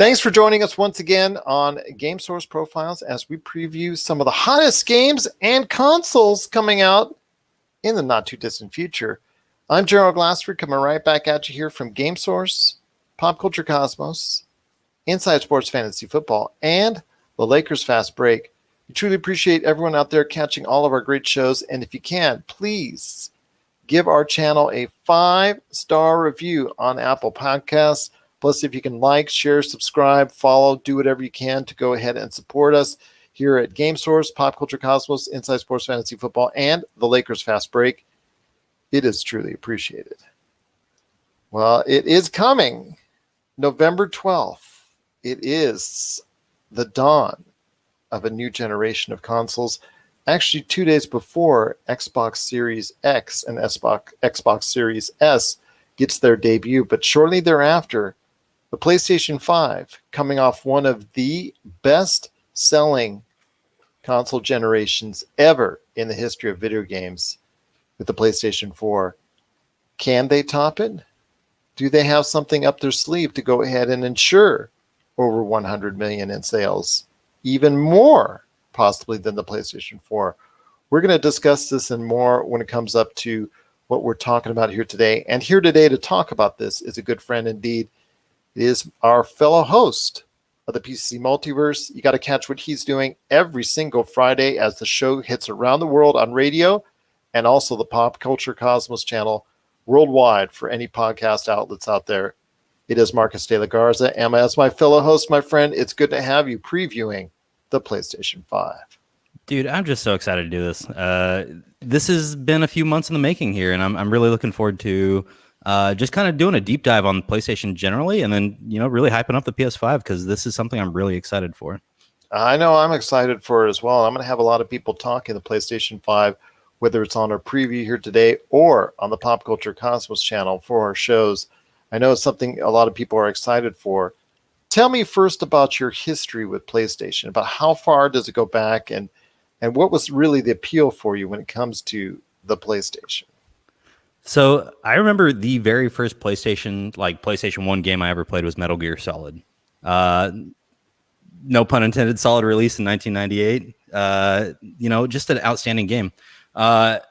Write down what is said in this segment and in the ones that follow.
Thanks for joining us once again on Game Source Profiles as we preview some of the hottest games and consoles coming out in the not too distant future. I'm Gerald Glassford, coming right back at you here from Game Source, Pop Culture Cosmos, Inside Sports Fantasy Football, and the Lakers Fast Break. We truly appreciate everyone out there catching all of our great shows, and if you can, please give our channel a 5-star review on Apple Podcasts. Plus, if you can like, share, subscribe, follow, do whatever you can to go ahead and support us here at Game Source, Pop Culture Cosmos, Inside Sports Fantasy Football, and the Lakers Fast Break. It is truly appreciated. Well, it is coming November 12th. It is the dawn of a new generation of consoles. Actually, 2 days before Xbox Series X and Xbox Series S gets their debut, but shortly thereafter, the PlayStation 5, coming off one of the best-selling console generations ever in the history of video games with the PlayStation 4. Can they top it? Do they have something up their sleeve to go ahead and ensure over 100 million in sales? Even more, possibly, than the PlayStation 4. We're going to discuss this and more when it comes up to what we're talking about here today. And here today to talk about this is a good friend indeed. It is our fellow host of the PCC Multiverse. You got to catch what he's doing every single Friday as the show hits around the world on radio and also the Pop Culture Cosmos channel worldwide for any podcast outlets out there. It is Marcus de la Garza. And as my fellow host, my friend, it's good to have you previewing the PlayStation 5. Dude, I'm just so excited to do this. This has been a few months in the making here, and I'm really looking forward to just kind of doing a deep dive on PlayStation generally, and then, really hyping up the PS5 because this is something I'm really excited for. I know I'm excited for it as well. I'm going to have a lot of people talking the PlayStation 5, whether it's on our preview here today or on the Pop Culture Cosmos channel for our shows. I know it's something a lot of people are excited for. Tell me first about your history with PlayStation, about how far does it go back, and what was really the appeal for you when it comes to the PlayStation? So I remember the very first PlayStation 1 game I ever played was Metal Gear Solid. No pun intended, solid release in 1998. Just an outstanding game. I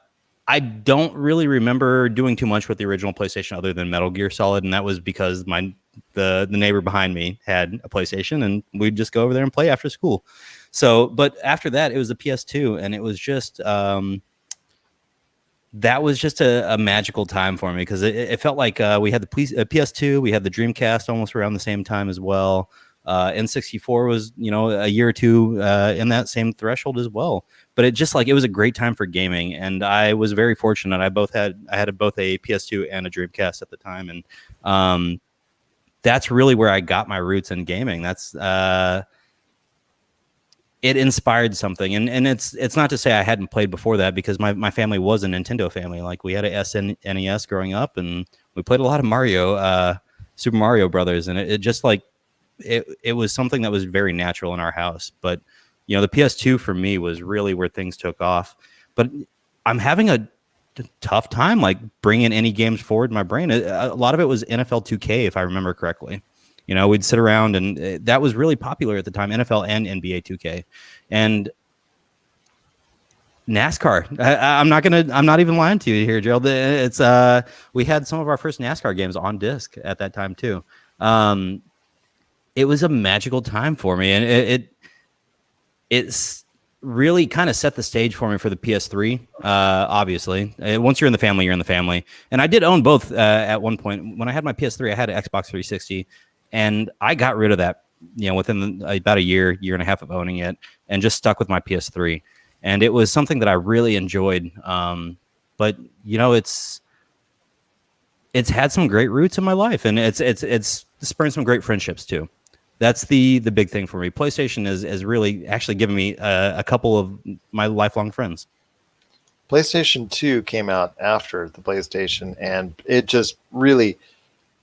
don't really remember doing too much with the original PlayStation other than Metal Gear Solid, and that was because the neighbor behind me had a PlayStation, and we'd just go over there and play after school. So, but after that, it was the PS2, and it was just that was just a magical time for me because it felt like we had the PS2, we had the Dreamcast almost around the same time as well. N64 was, a year or two in that same threshold as well. But it was a great time for gaming, and I was very fortunate. I had both a PS2 and a Dreamcast at the time, and that's really where I got my roots in gaming. That's it inspired something, and it's not to say I hadn't played before that, because my family was a Nintendo family. Like, we had a SNES growing up, and we played a lot of Mario, Super Mario Brothers, and it was something that was very natural in our house. But the PS2 for me was really where things took off. But I'm having a tough time bringing any games forward in my brain. A lot of it was NFL 2K, if I remember correctly. We'd sit around, and that was really popular at the time, NFL and NBA 2K. And NASCAR. I'm not even lying to you here, Gerald. It's we had some of our first NASCAR games on disc at that time too. It was a magical time for me, and it's really kind of set the stage for me for the PS3. Obviously, once you're in the family, you're in the family. And I did own both at one point. When I had my PS3, I had an Xbox 360, and I got rid of that, within about a year and a half of owning it, and just stuck with my PS3. And it was something that I really enjoyed. But it's had some great roots in my life, and it's spurned some great friendships too. That's the big thing for me. PlayStation is really actually given me a couple of my lifelong friends. PlayStation 2 came out after the PlayStation, and it just really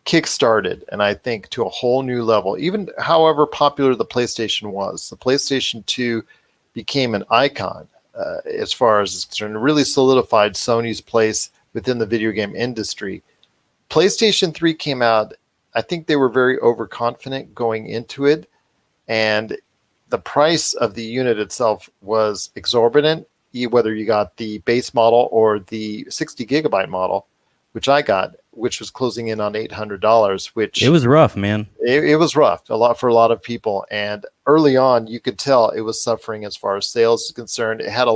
kick-started, and I think to a whole new level. Even however popular the PlayStation was, the PlayStation 2 became an icon as far as it's concerned. It really solidified Sony's place within the video game industry. PlayStation 3 came out I think they were very overconfident going into it, and the price of the unit itself was exorbitant, whether you got the base model or the 60 gigabyte model, which I got, which was closing in on $800, which It was rough, man. it was rough for a lot of people. And early on, you could tell it was suffering as far as sales is concerned. It had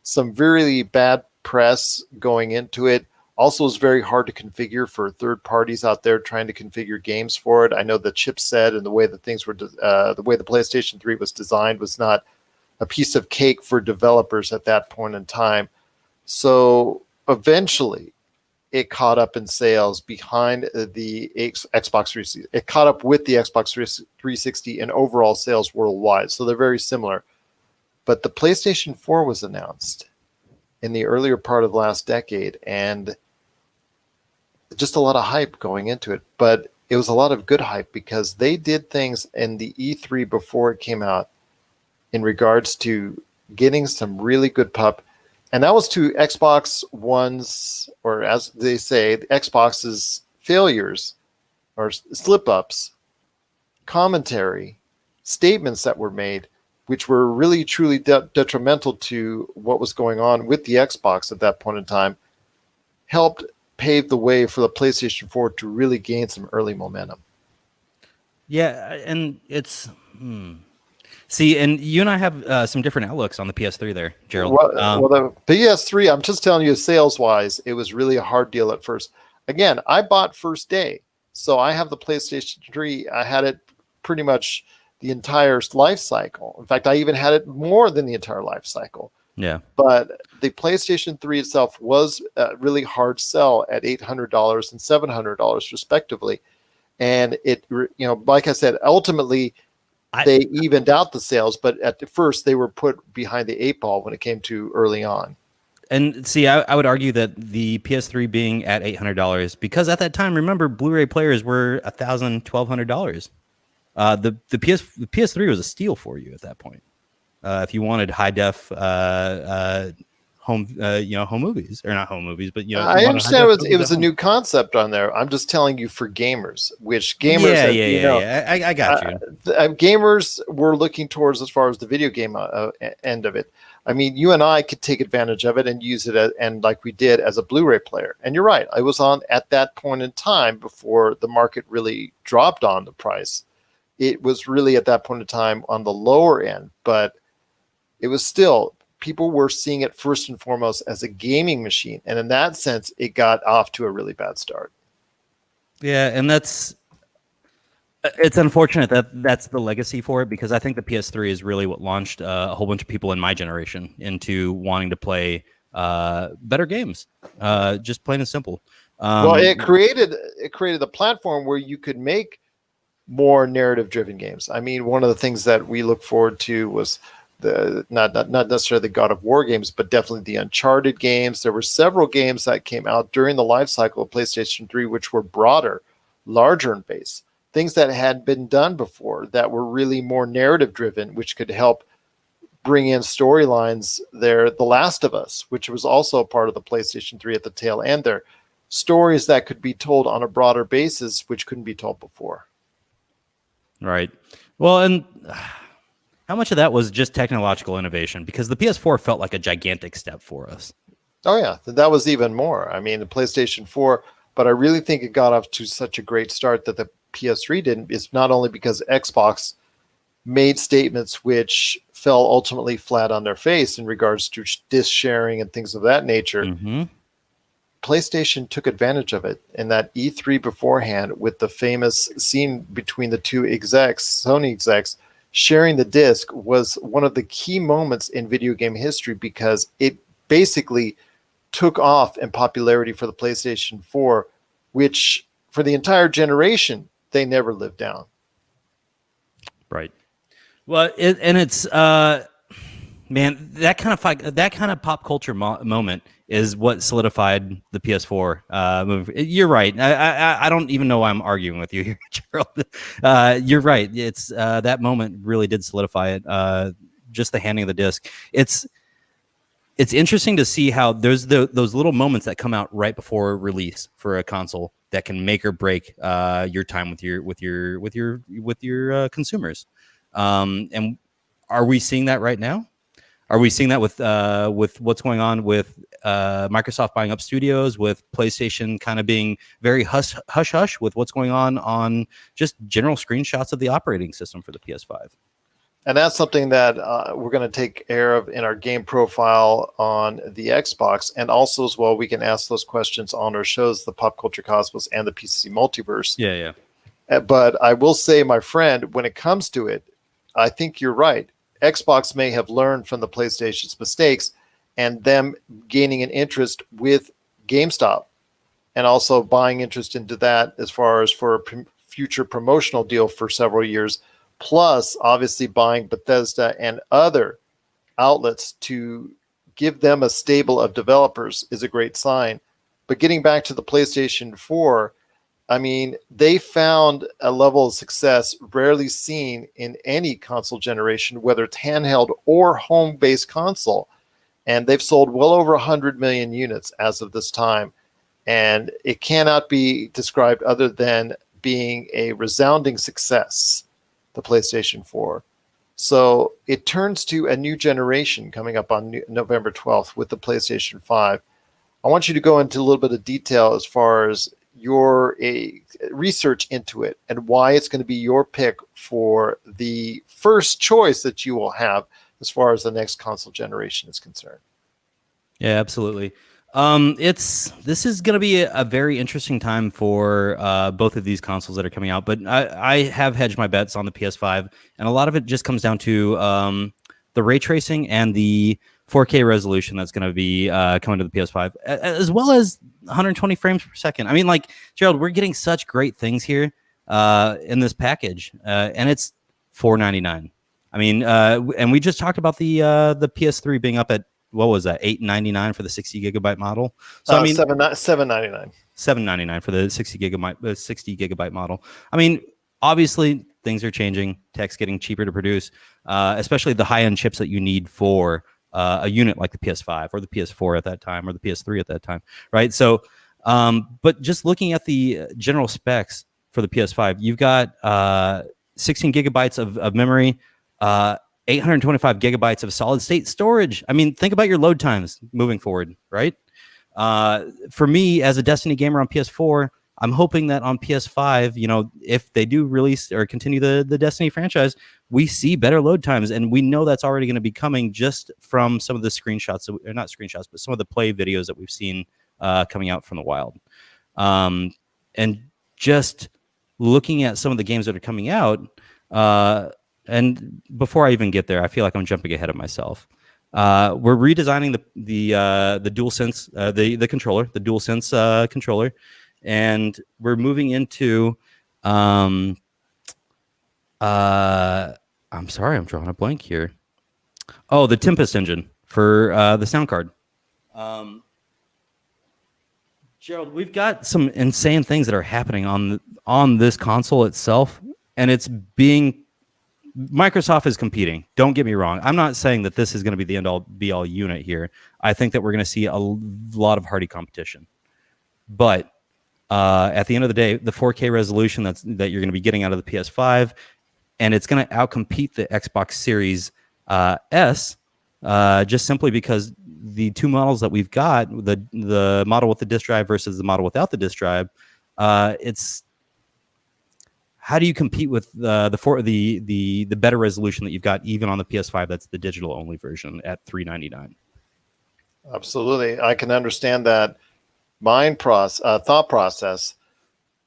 some really bad press going into it. Also, it's very hard to configure for third parties out there trying to configure games for it. I know the chipset and the way that things were, the way the PlayStation 3 was designed was not a piece of cake for developers at that point in time. So eventually, it caught up in sales behind the Xbox 360. It caught up with the Xbox 360 in overall sales worldwide. So they're very similar. But the PlayStation 4 was announced in the earlier part of last decade, and just a lot of hype going into it. But it was a lot of good hype because they did things in the E3 before it came out in regards to getting some really good pup. And that was to Xbox One's, or as they say, the Xbox's failures or slip-ups, commentary, statements that were made, which were really, truly detrimental to what was going on with the Xbox at that point in time, helped pave the way for the PlayStation 4 to really gain some early momentum. Yeah, and it's... See, and you and I have some different outlooks on the PS3 there, Gerald. Well, the PS3, I'm just telling you, sales-wise, it was really a hard deal at first. Again, I bought first day, so I have the PlayStation 3. I had it pretty much the entire life cycle. In fact, I even had it more than the entire life cycle. Yeah. But the PlayStation 3 itself was a really hard sell at $800 and $700 respectively. And it, like I said, ultimately they evened out the sales, but at first they were put behind the eight ball when it came to early on. And see, I would argue that the PS3 being at $800, because at that time, remember, Blu-ray players were $1,000, $1,200. The PS3 was a steal for you at that point. If you wanted high def home movies, or not home movies, but I understand it was a new concept on there. I'm just telling you for gamers, which gamers, I got you. Gamers were looking towards as far as the video game end of it. I mean, you and I could take advantage of it and use it and like we did as a Blu-ray player. And you're right, I was on at that point in time before the market really dropped on the price. It was really at that point in time on the lower end, but it was still, people were seeing it first and foremost as a gaming machine. And in that sense, it got off to a really bad start. Yeah, and it's unfortunate that that's the legacy for it, because I think the PS3 is really what launched a whole bunch of people in my generation into wanting to play better games, just plain and simple. Well, it created a platform where you could make more narrative-driven games. I mean, one of the things that we look forward to was the not necessarily the God of War games, but definitely the Uncharted games. There were several games that came out during the life cycle of PlayStation 3, which were broader, larger in base, things that had been done before that were really more narrative-driven, which could help bring in storylines there. The Last of Us, which was also a part of the PlayStation 3 at the tail end there, stories that could be told on a broader basis, which couldn't be told before. Right. Well, and how much of that was just technological innovation? Because the PS4 felt like a gigantic step for us. Oh, yeah. That was even more. I mean, the PlayStation 4, but I really think it got off to such a great start that the PS3 didn't. It's not only because Xbox made statements which fell ultimately flat on their face in regards to disc sharing and things of that nature. Mm-hmm. PlayStation took advantage of it in that E3 beforehand with the famous scene between the two execs, Sony execs, sharing the disc was one of the key moments in video game history because it basically took off in popularity for the PlayStation 4, which for the entire generation, they never lived down. Right. Well, it's man, that kind of pop culture moment is what solidified the PS4 move. You're right. I don't even know why I'm arguing with you here, Gerald. You're right. It's that moment really did solidify it. Just the handing of the disc. It's interesting to see how there's those little moments that come out right before release for a console that can make or break your time with your consumers. And are we seeing that right now? Are we seeing that with what's going on with Microsoft buying up studios, with PlayStation kind of being very hush hush with what's going on just general screenshots of the operating system for the PS5? And that's something that we're going to take care of in our game profile on the Xbox. And also as well, we can ask those questions on our shows, the Pop Culture Cosmos and the PCC Multiverse. Yeah. But I will say, my friend, when it comes to it, I think you're right. Xbox may have learned from the PlayStation's mistakes and them gaining an interest with GameStop and also buying interest into that as far as for a future promotional deal for several years, plus obviously buying Bethesda and other outlets to give them a stable of developers is a great sign. But getting back to the PlayStation 4, I mean, they found a level of success rarely seen in any console generation, whether it's handheld or home-based console. And they've sold well over 100 million units as of this time. And it cannot be described other than being a resounding success, the PlayStation 4. So it turns to a new generation coming up on November 12th with the PlayStation 5. I want you to go into a little bit of detail as far as your research into it and why it's going to be your pick for the first choice that you will have as far as the next console generation is concerned. Yeah, absolutely. This is going to be a very interesting time for both of these consoles that are coming out, but I have hedged my bets on the PS5, and a lot of it just comes down to the ray tracing and the 4K resolution that's going to be coming to the PS5, as well as 120 frames per second. I mean, like, Gerald, we're getting such great things here in this package, and it's $499. I mean, and we just talked about the PS3 being up at, what was that, $899 for the 60 gigabyte model. So I mean, $799. $799 for the 60 gigabyte model. I mean, obviously things are changing. Tech's getting cheaper to produce, especially the high end chips that you need for a unit like the PS5 or the PS4 at that time or the PS3 at that time, right? So, but just looking at the general specs for the PS5, you've got 16 gigabytes of memory, 825 gigabytes of solid state storage. I mean, think about your load times moving forward, right? For me, as a Destiny gamer on PS4, I'm hoping that on PS5, you know, if they do release or continue the Destiny franchise, we see better load times. And we know that's already going to be coming just from some of the screenshots, or not screenshots, but some of the play videos that we've seen coming out from the wild. And just looking at some of the games that are coming out, and before I even get there, I feel like I'm jumping ahead of myself. We're redesigning the DualSense, the controller, the DualSense controller, and we're moving into. I'm sorry, I'm drawing a blank here. Oh, the Tempest engine for the sound card. Gerald, we've got some insane things that are happening on this console itself, and it's being. Microsoft is competing. Don't get me wrong. I'm not saying that this is going to be the end-all, be-all unit here. I think that we're going to see a lot of hardy competition. But at the end of the day, the 4K resolution that you're going to be getting out of the PS5, and it's going to outcompete the Xbox Series S, just simply because the two models that we've got, the model with the disk drive versus the model without the disk drive, it's how do you compete with the better resolution that you've got even on the PS5? That's the digital only version at $399. Absolutely, I can understand that thought process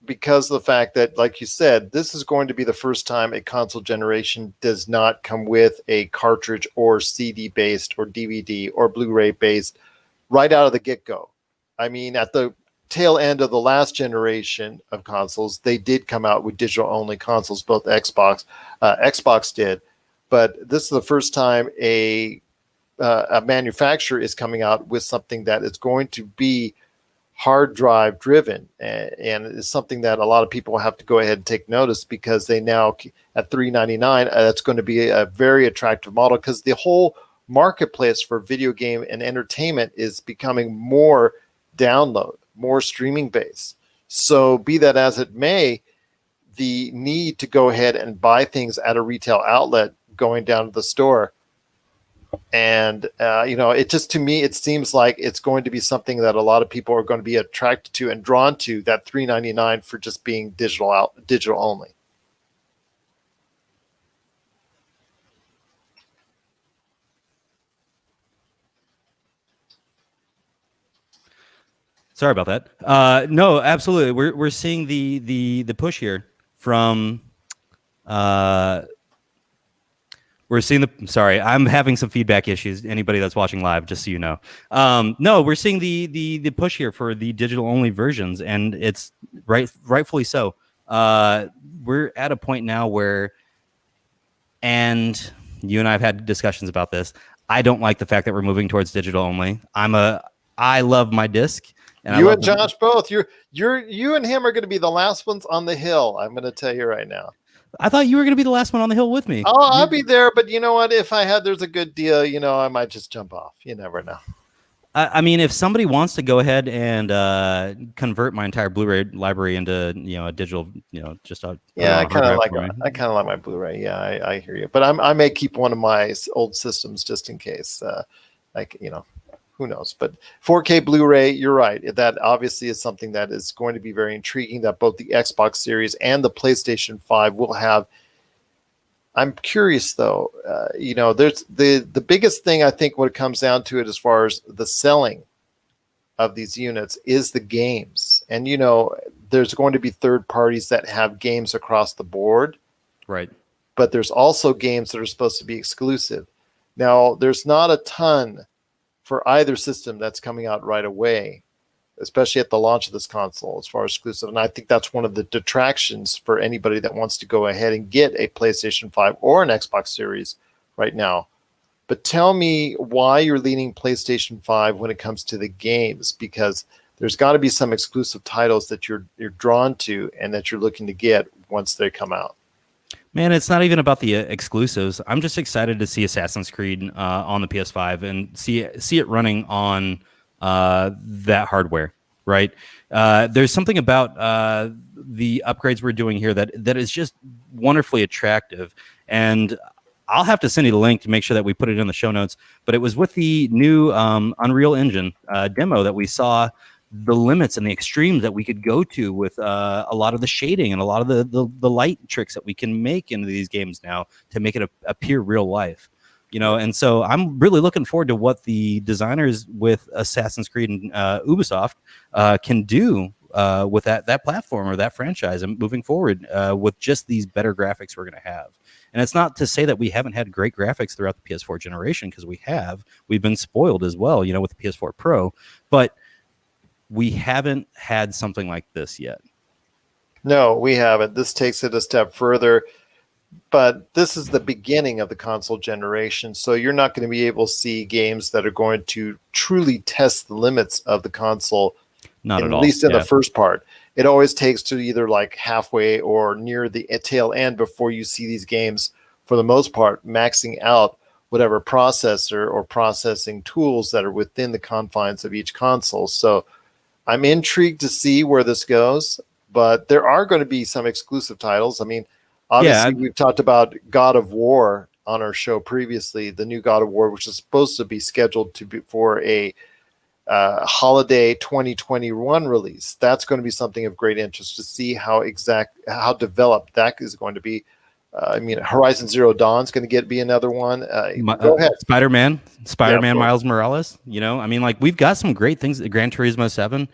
because of the fact that, like you said, this is going to be the first time a console generation does not come with a cartridge or CD based or DVD or Blu-ray based right out of the get-go. I mean, at the tail end of the last generation of consoles, they did come out with digital only consoles. Both Xbox did, but this is the first time a manufacturer is coming out with something that is going to be hard drive driven, and it's something that a lot of people have to go ahead and take notice, because they now at $399, that's going to be a very attractive model, because the whole marketplace for video game and entertainment is becoming more download, more streaming based. So be that as it may, the need to go ahead and buy things at a retail outlet, going down to the store, and it just, to me, it seems like it's going to be something that a lot of people are going to be attracted to and drawn to, that $3.99 for just being digital only. Sorry about that. No, absolutely. We're seeing the push here from. We're seeing Sorry, I'm having some feedback issues. Anybody that's watching live, just so you know. No, we're seeing the push here for the digital only versions, and it's rightfully so. We're at a point now where, and you and I have had discussions about this. I don't like the fact that we're moving towards digital only. I love my disc. And you and Josh both. You and him are going to be the last ones on the hill. I'm going to tell you right now. I thought you were going to be the last one on the hill with me. Oh, I'll be there, but you know what? If there's a good deal, I might just jump off. You never know. I mean, if somebody wants to go ahead and convert my entire Blu-ray library into a digital, just a I kind of like my Blu-ray. Yeah, I hear you, but I may keep one of my old systems just in case. Who knows? But 4K Blu-ray, you're right. That obviously is something that is going to be very intriguing, that both the Xbox Series and the PlayStation 5 will have. I'm curious, though. There's the biggest thing, I think, when it comes down to it, as far as the selling of these units, is the games. And, there's going to be third parties that have games across the board. Right. But there's also games that are supposed to be exclusive. Now, there's not a ton for either system that's coming out right away, especially at the launch of this console, as far as exclusive. And I think that's one of the detractions for anybody that wants to go ahead and get a PlayStation 5 or an Xbox Series right now. But tell me why you're leaning PlayStation 5 when it comes to the games, because there's got to be some exclusive titles that you're drawn to and that you're looking to get once they come out. Man, it's not even about the exclusives. I'm just excited to see Assassin's Creed on the PS5 and see it running on that hardware, right? There's something about the upgrades we're doing here that is just wonderfully attractive. And I'll have to send you the link to make sure that we put it in the show notes. But it was with the new Unreal Engine demo that we saw the limits and the extremes that we could go to with a lot of the shading and a lot of the light tricks that we can make into these games now to make it appear real life, and so I'm really looking forward to what the designers with Assassin's Creed and Ubisoft can do with that platform or that franchise and moving forward with just these better graphics we're going to have. And it's not to say that we haven't had great graphics throughout the PS4 generation, because we've been spoiled as well, with the PS4 Pro, but we haven't had something like this yet. No, we haven't. This takes it a step further, but this is the beginning of the console generation. So you're not going to be able to see games that are going to truly test the limits of the console. Not at all. At least in the first part. It always takes to either like halfway or near the tail end before you see these games, for the most part, maxing out whatever processor or processing tools that are within the confines of each console. So I'm intrigued to see where this goes, but there are going to be some exclusive titles. I mean, obviously, we've talked about God of War on our show previously, the new God of War, which is supposed to be scheduled for a holiday 2021 release. That's going to be something of great interest to see how developed that is going to be. Horizon Zero Dawn is going to be another one. Go ahead. Spider-Man, Miles Morales. We've got some great things. Gran Turismo 7,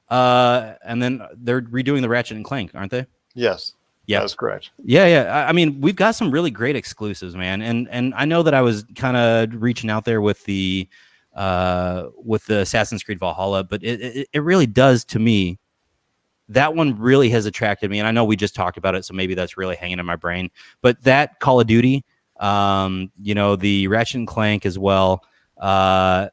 and then they're redoing the Ratchet and Clank, aren't they? Yes. Yeah, that's correct. Yeah. We've got some really great exclusives, man. And I know that I was kind of reaching out there with the Assassin's Creed Valhalla, but it really does, to me. That one really has attracted me, and I know we just talked about it, so maybe that's really hanging in my brain. But that Call of Duty, the Ratchet and Clank as well, and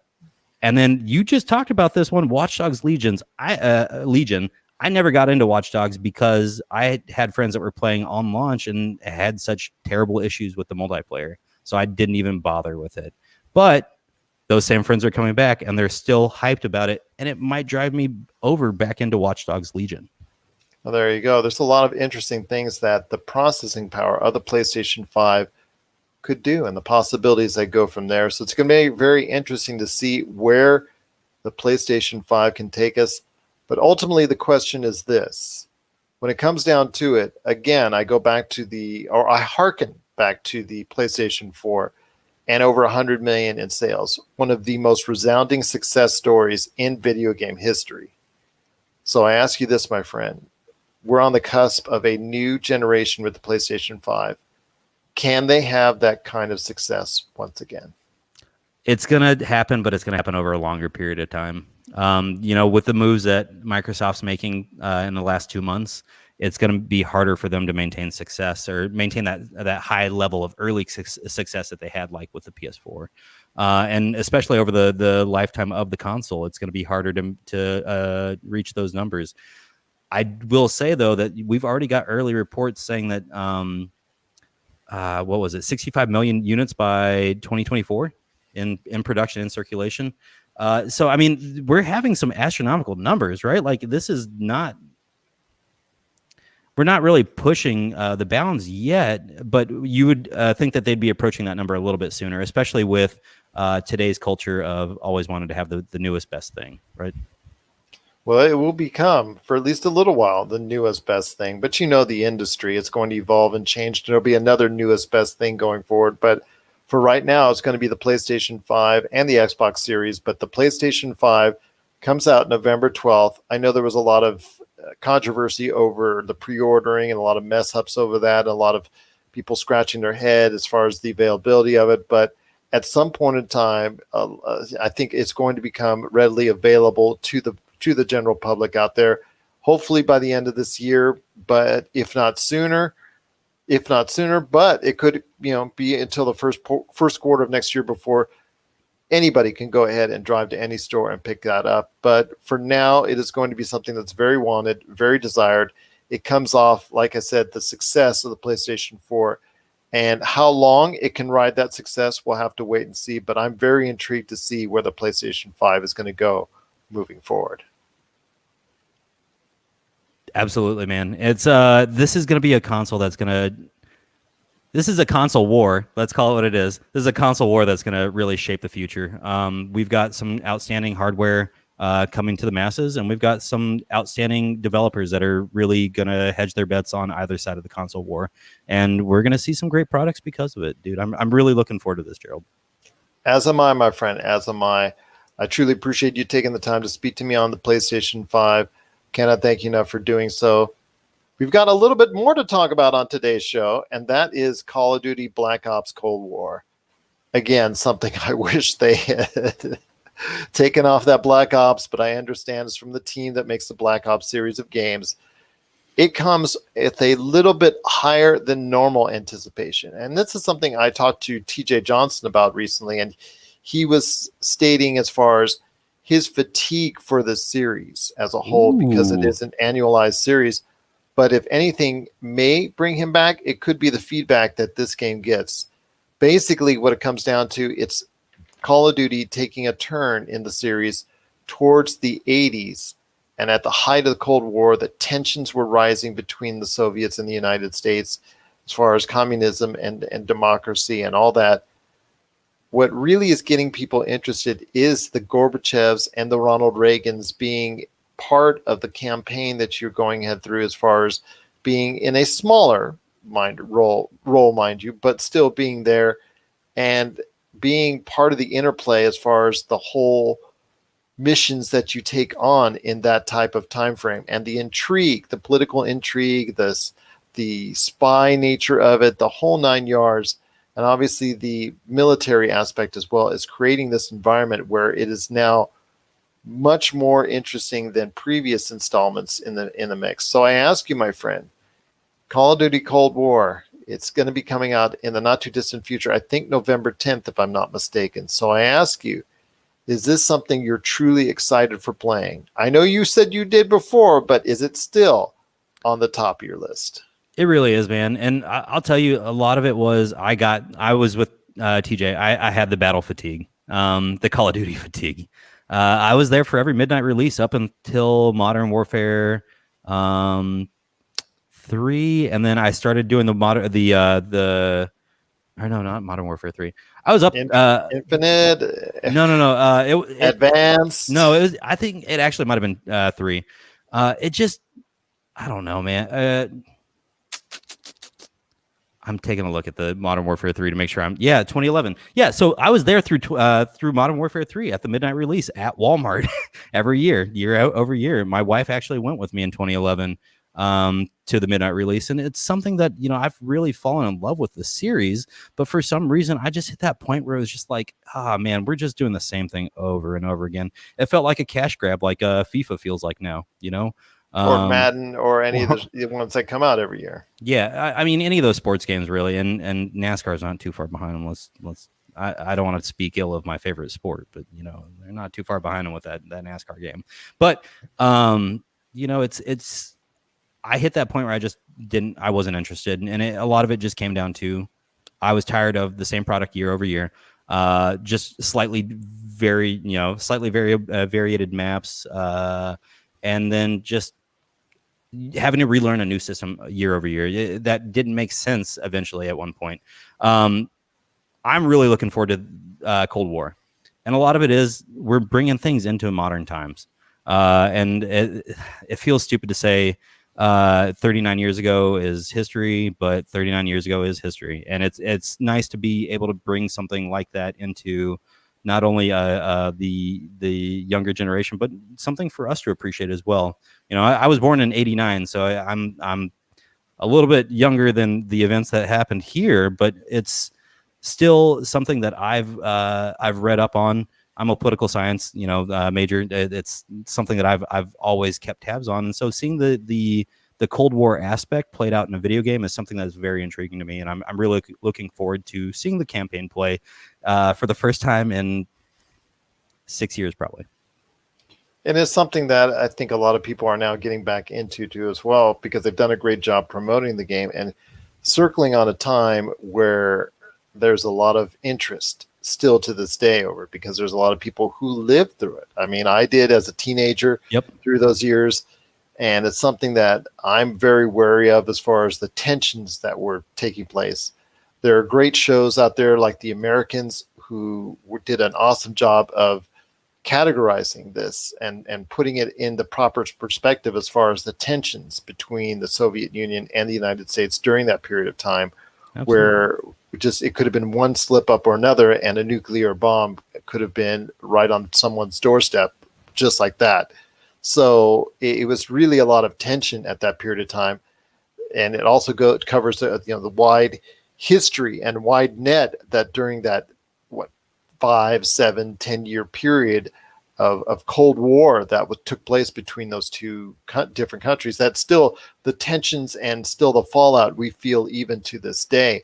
then you just talked about this one, Watch Dogs Legion. I never got into Watch Dogs because I had friends that were playing on launch and had such terrible issues with the multiplayer, so I didn't even bother with it. But those same friends are coming back, and they're still hyped about it, and it might drive me over back into Watch Dogs Legion. Well, there you go. There's a lot of interesting things that the processing power of the PlayStation 5 could do and the possibilities that go from there. So it's going to be very interesting to see where the PlayStation 5 can take us. But ultimately, the question is this. When it comes down to it, again, I hearken back to the PlayStation 4 and over 100 million in sales, one of the most resounding success stories in video game history. So I ask you this, my friend. We're on the cusp of a new generation with the PlayStation 5. Can they have that kind of success once again? It's going to happen, but it's going to happen over a longer period of time. With the moves that Microsoft's making in the last 2 months, it's going to be harder for them to maintain success or maintain that high level of early success that they had, like with the PS4. And especially over the lifetime of the console, it's going to be harder to reach those numbers. I will say, though, that we've already got early reports saying that, 65 million units by 2024 in production and circulation. So, I mean, we're having some astronomical numbers, right? Like, we're not really pushing the bounds yet, but you would think that they'd be approaching that number a little bit sooner, especially with today's culture of always wanting to have the newest best thing, right? Well, it will become, for at least a little while, the newest best thing. But the industry, it's going to evolve and change. There'll be another newest best thing going forward. But for right now, it's going to be the PlayStation 5 and the Xbox Series. But the PlayStation 5 comes out November 12th. I know there was a lot of controversy over the pre-ordering and a lot of mess ups over that. And a lot of people scratching their head as far as the availability of it. But at some point in time, I think it's going to become readily available to the general public out there, hopefully by the end of this year, but if not sooner, but it could, be until the first quarter of next year before anybody can go ahead and drive to any store and pick that up. But for now, it is going to be something that's very wanted, very desired. It comes off, like I said, the success of the PlayStation 4, and how long it can ride that success, we'll have to wait and see. But I'm very intrigued to see where the PlayStation 5 is going to go moving forward. Absolutely, man. It's this is going to be a console this is a console war. Let's call it what it is. This is a console war that's going to really shape the future. We've got some outstanding hardware coming to the masses, and we've got some outstanding developers that are really going to hedge their bets on either side of the console war. And we're going to see some great products because of it, dude. I'm really looking forward to this, Gerald. As am I, my friend. As am I. I truly appreciate you taking the time to speak to me on the PlayStation 5. Cannot thank you enough for doing so. We've got a little bit more to talk about on today's show, and that is Call of Duty Black Ops Cold War. Again, something I wish they had taken off that Black Ops, but I understand it's from the team that makes the Black Ops series of games. It comes with a little bit higher than normal anticipation. And this is something I talked to TJ Johnson about recently, and he was stating as far as his fatigue for the series as a whole, because it is an annualized series. But if anything may bring him back, it could be the feedback that this game gets. Basically, what it comes down to, it's Call of Duty taking a turn in the series towards the 80s. And at the height of the Cold War, the tensions were rising between the Soviets and the United States as far as communism and democracy and all that. What really is getting people interested is the Gorbachevs and the Ronald Reagans being part of the campaign that you're going ahead through, as far as being in a smaller role, mind you, but still being there and being part of the interplay as far as the whole missions that you take on in that type of time frame, and the intrigue, the political intrigue, the spy nature of it, the whole 9 yards. And obviously the military aspect as well is creating this environment where it is now much more interesting than previous installments in the mix. So I ask you, my friend, Call of Duty Cold War, it's going to be coming out in the not too distant future. I think November 10th, if I'm not mistaken. So I ask you, is this something you're truly excited for playing? I know you said you did before, but is it still on the top of your list? It really is, man. And I'll tell you, a lot of it was I was with TJ. I had the battle fatigue, the Call of Duty fatigue. I was there for every midnight release up until Modern Warfare 3, and then I started doing the or no, not Modern Warfare 3. I was up. Infinite, No. Advanced. No, it was. I think it actually might have been 3. It just, I don't know, man. I'm taking a look at the Modern Warfare 3 to make sure 2011. Yeah, so I was there through Modern Warfare 3 at the midnight release at Walmart every year out over year. My wife actually went with me in 2011 to the midnight release, and it's something that I've really fallen in love with the series. But for some reason, I just hit that point where it was just like, man, we're just doing the same thing over and over again. It felt like a cash grab, like FIFA feels like now, Or Madden, or any of the ones that come out every year. Yeah, I mean any of those sports games really, and NASCAR's not too far behind them. I don't want to speak ill of my favorite sport, but they're not too far behind them with that NASCAR game. But it's I hit that point where I wasn't interested, and a lot of it just came down to I was tired of the same product year over year, just slightly variated maps, and then just having to relearn a new system year over year. That didn't make sense eventually at one point. I'm really looking forward to Cold War. And a lot of it is we're bringing things into modern times. And it feels stupid to say 39 years ago is history, but 39 years ago is history. And it's nice to be able to bring something like that into not only the younger generation, but something for us to appreciate as well. I was born in '89, so I'm a little bit younger than the events that happened here, but it's still something that I've read up on. I'm a political science, major. It's something that I've always kept tabs on, and so seeing the Cold War aspect played out in a video game is something that's very intriguing to me, and I'm really looking forward to seeing the campaign play for the first time in 6 years, probably. And it's something that I think a lot of people are now getting back into too as well, because they've done a great job promoting the game and circling on a time where there's a lot of interest still to this day over it, because there's a lot of people who lived through it. I mean, I did as a teenager through those years. And it's something that I'm very wary of as far as the tensions that were taking place. There are great shows out there like The Americans who did an awesome job of categorizing this and putting it in the proper perspective as far as the tensions between the Soviet Union and the United States during that period of time. Absolutely. Where it could have been one slip up or another, and a nuclear bomb could have been right on someone's doorstep just like that. So it was really a lot of tension at that period of time, and it also covers the wide history and wide net that during that 5, 7, 10-year period of Cold War that took place between those two different countries. That still the tensions and still the fallout we feel even to this day,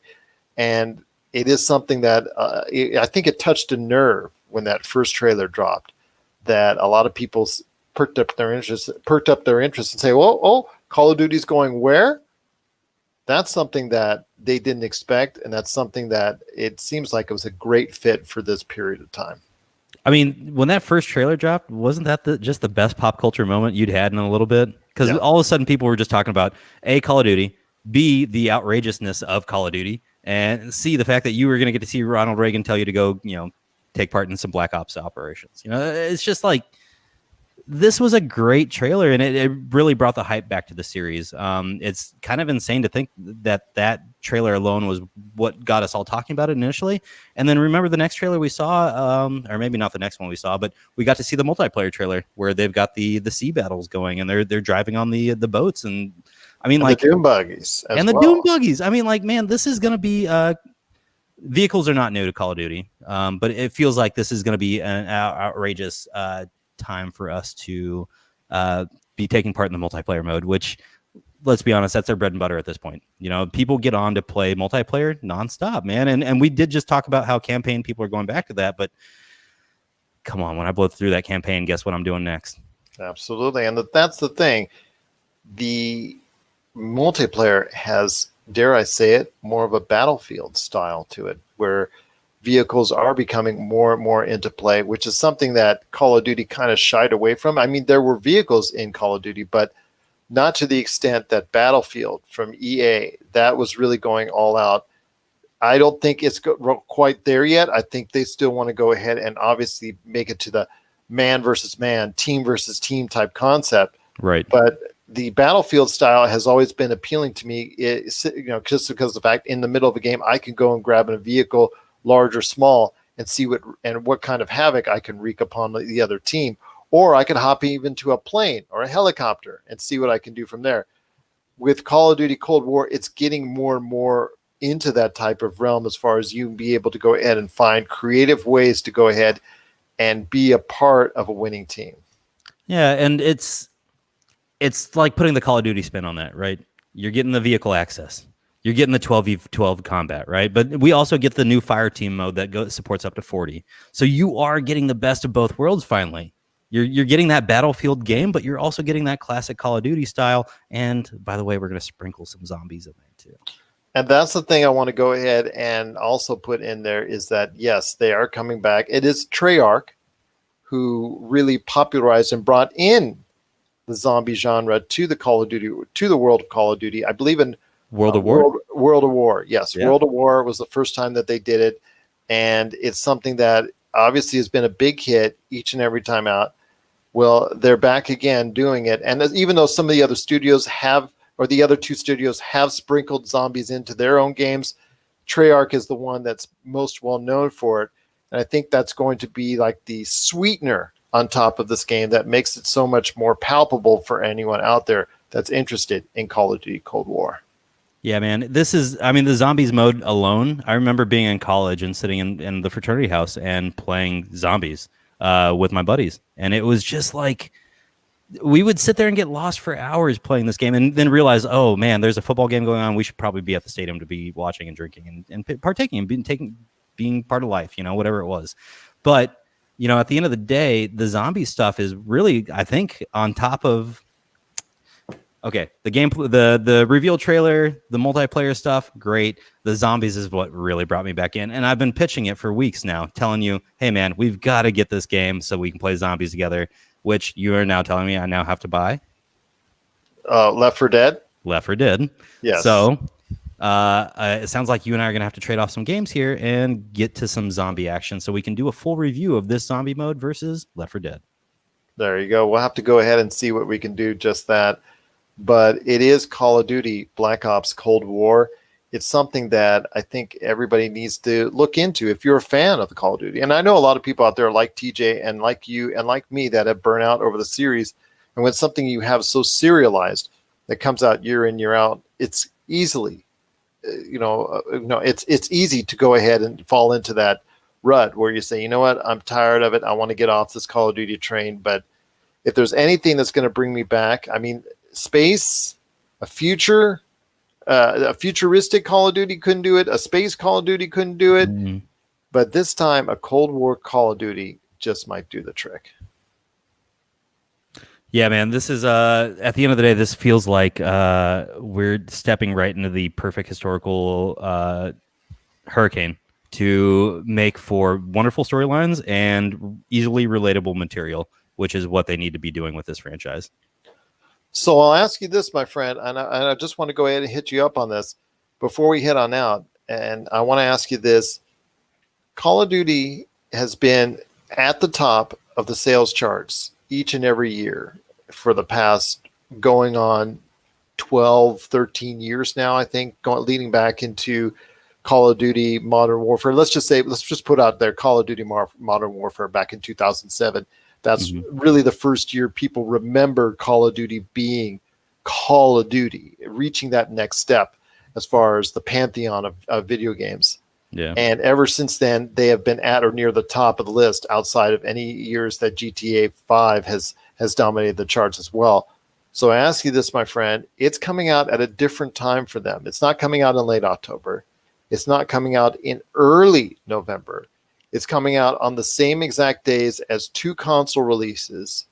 and it is something that I think it touched a nerve when that first trailer dropped. That a lot of people perked up their interest and say, "Oh, Call of Duty's going where?" That's something that they didn't expect, and that's something that it seems like it was a great fit for this period of time. I mean, when that first trailer dropped, wasn't that just the best pop culture moment you'd had in a little bit? Because all of a sudden people were just talking about A, Call of Duty, B, the outrageousness of Call of Duty, and C, the fact that you were going to get to see Ronald Reagan tell you to go, take part in some Black Ops operations. It's just like, this was a great trailer, and it really brought the hype back to the series. It's kind of insane to think that trailer alone was what got us all talking about it initially. And then remember the next trailer we saw, or maybe not the next one we saw, but we got to see the multiplayer trailer where they've got the sea battles going, and they're driving on the boats, and I mean, like the Doom buggies and the Doom buggies. I mean, like, man, this is going to be vehicles are not new to Call of Duty, but it feels like this is going to be an outrageous time for us to be taking part in the multiplayer mode, which, let's be honest, that's their bread and butter at this point. People get on to play multiplayer nonstop, man. And we did just talk about how campaign people are going back to that, but come on, when I blow through that campaign, guess what I'm doing next? Absolutely. And that's the thing. The multiplayer has, dare I say it, more of a Battlefield style to it, where vehicles are becoming more and more into play, which is something that Call of Duty kind of shied away from. I mean, there were vehicles in Call of Duty, but not to the extent that Battlefield from EA, that was really going all out. I don't think it's quite there yet. I think they still want to go ahead and obviously make it to the man versus man, team versus team type concept. Right. But the Battlefield style has always been appealing to me. It's, just because of the fact in the middle of a game, I can go and grab a vehicle, large or small, and see what kind of havoc I can wreak upon the other team. Or I could hop even to a plane or a helicopter and see what I can do from there. With Call of Duty Cold War, it's getting more and more into that type of realm as far as you be able to go ahead and find creative ways to go ahead and be a part of a winning team. Yeah, and it's like putting the Call of Duty spin on that, right? You're getting the vehicle access. You're getting the 12v12 combat, right? But we also get the new fire team mode that supports up to 40. So you are getting the best of both worlds finally. You're getting that Battlefield game, but you're also getting that classic Call of Duty style. And by the way, we're going to sprinkle some zombies in there too. And that's the thing I want to go ahead and also put in there is that, yes, they are coming back. It is Treyarch who really popularized and brought in the zombie genre to the Call of Duty, to the world of Call of Duty. I believe in World of War. World of War. Yes. Yeah. World of War was the first time that they did it. And it's something that obviously has been a big hit each and every time out. Well, they're back again doing it. And even though some of the other studios have, or the other two studios have sprinkled zombies into their own games, Treyarch is the one that's most well known for it. And I think that's going to be like the sweetener on top of this game that makes it so much more palpable for anyone out there that's interested in Call of Duty Cold War. Yeah, man. The zombies mode alone, I remember being in college and sitting in the fraternity house and playing zombies with my buddies. And it was just like, we would sit there and get lost for hours playing this game and then realize, oh man, there's a football game going on. We should probably be at the stadium to be watching and drinking and partaking and being part of life, whatever it was. But, at the end of the day, the zombie stuff is really, I think, on top of, okay, the game, the reveal trailer, the multiplayer stuff, great. The zombies is what really brought me back in. And I've been pitching it for weeks now, telling you, hey man, we've got to get this game so we can play zombies together, which you are now telling me I now have to buy. Left 4 Dead? Left 4 Dead. Yes. So it sounds like you and I are going to have to trade off some games here and get to some zombie action so we can do a full review of this zombie mode versus Left 4 Dead. There you go. We'll have to go ahead and see what we can do just that. But it is Call of Duty Black Ops Cold War. It's something that I think everybody needs to look into if you're a fan of the Call of Duty. And I know a lot of people out there like TJ and like you and like me that have burnt out over the series. And when something you have so serialized that comes out year in, year out, it's easily, it's easy to go ahead and fall into that rut where you say, you know what, I'm tired of it. I want to get off this Call of Duty train. But if there's anything that's going to bring me back, I mean, space, a futuristic Call of Duty couldn't do it. A space Call of Duty couldn't do it. Mm-hmm. But this time, a Cold War Call of Duty just might do the trick. Yeah, man. This is at the end of the day, this feels like we're stepping right into the perfect historical hurricane to make for wonderful storylines and easily relatable material, which is what they need to be doing with this franchise. So I'll ask you this, my friend, and I just want to go ahead and hit you up on this before we head on out. And I want to ask you this. Call of Duty has been at the top of the sales charts each and every year for the past going on 12, 13 years now, I think, leading back into Call of Duty Modern Warfare. Let's just put out there Call of Duty Modern Warfare back in 2007. That's really the first year people remember Call of Duty being Call of Duty, reaching that next step as far as the pantheon of video games. Yeah. And ever since then, they have been at or near the top of the list outside of any years that GTA 5 has dominated the charts as well. So I ask you this, my friend, it's coming out at a different time for them. It's not coming out in late October. It's not coming out in early November. It's coming out on the same exact days as 2 console releases,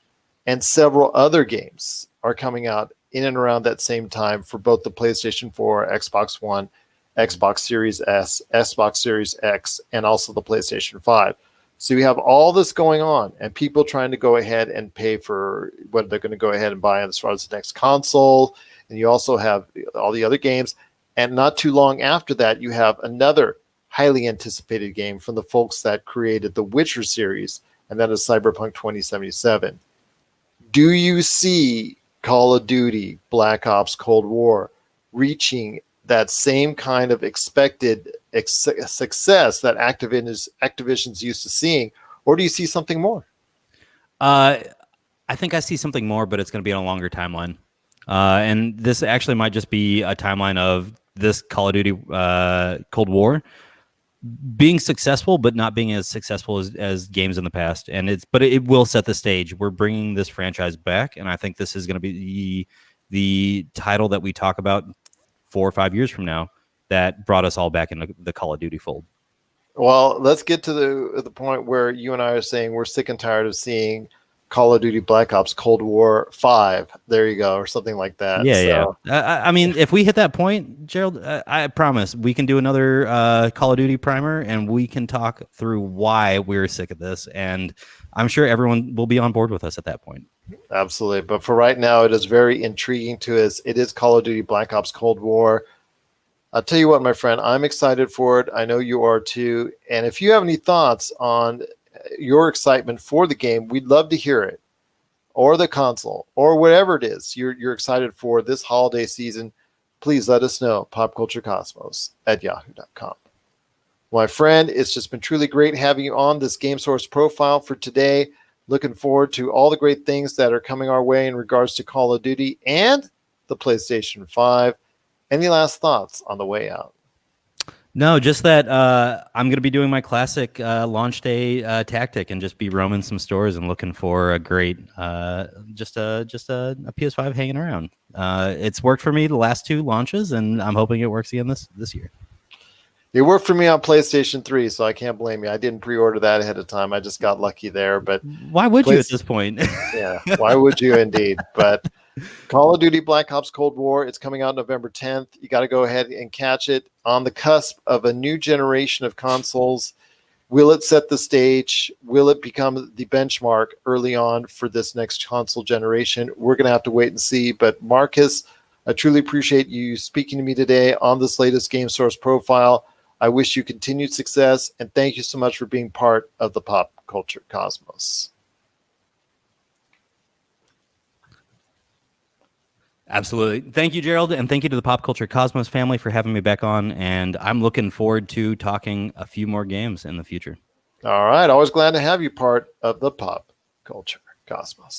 and several other games are coming out in and around that same time for both the PlayStation 4, Xbox One, Xbox Series S, Xbox Series X, and also the PlayStation 5. So you have all this going on, and people trying to go ahead and pay for what they're going to go ahead and buy as far as the next console. And you also have all the other games. And not too long after that, you have another highly anticipated game from the folks that created the Witcher series, and that is Cyberpunk 2077. Do you see Call of Duty, Black Ops, Cold War reaching that same kind of expected success that Activision's used to seeing, or do you see something more? I think I see something more, but it's going to be on a longer timeline. And this actually might just be a timeline of this Call of Duty Cold War being successful, but not being as successful as games in the past. And but it will set the stage. We're bringing this franchise back, and I think this is going to be the title that we talk about 4 or 5 years from now that brought us all back into the Call of Duty fold. Well, let's get to the point where you and I are saying we're sick and tired of seeing Call of Duty Black Ops Cold War 5. There you go, or something like that. Yeah. I mean, if we hit that point, Gerald, I promise we can do another Call of Duty primer, and we can talk through why we're sick of this. And I'm sure everyone will be on board with us at that point. Absolutely. But for right now, it is very intriguing to us. It is Call of Duty Black Ops Cold War. I'll tell you what, my friend, I'm excited for it. I know you are too. And if you have any thoughts on your excitement for the game, we'd love to hear it, or the console, or whatever it is you're excited for this holiday season. Please let us know. popculturecosmos@yahoo.com. My friend, it's just been truly great having you on this Game Source profile for today. Looking forward to all the great things that are coming our way in regards to Call of Duty and the PlayStation 5. Any last thoughts on the way out? No, just that I'm going to be doing my classic launch day tactic and just be roaming some stores and looking for a great, just a PS5 hanging around. It's worked for me the last 2 launches, and I'm hoping it works again this year. It worked for me on PlayStation 3, so I can't blame you. I didn't pre-order that ahead of time. I just got lucky there. But why would you at this point? Yeah, why would you indeed? But Call of Duty Black Ops Cold War, it's coming out November 10th. You got to go ahead and catch it on the cusp of a new generation of consoles. Will it set the stage? Will it become the benchmark early on for this next console generation? We're going to have to wait and see. But Marcus, I truly appreciate you speaking to me today on this latest Game Source profile. I wish you continued success, and thank you so much for being part of the Pop Culture Cosmos. Absolutely. Thank you, Gerald, and thank you to the Pop Culture Cosmos family for having me back on, and I'm looking forward to talking a few more games in the future. All right. Always glad to have you part of the Pop Culture Cosmos.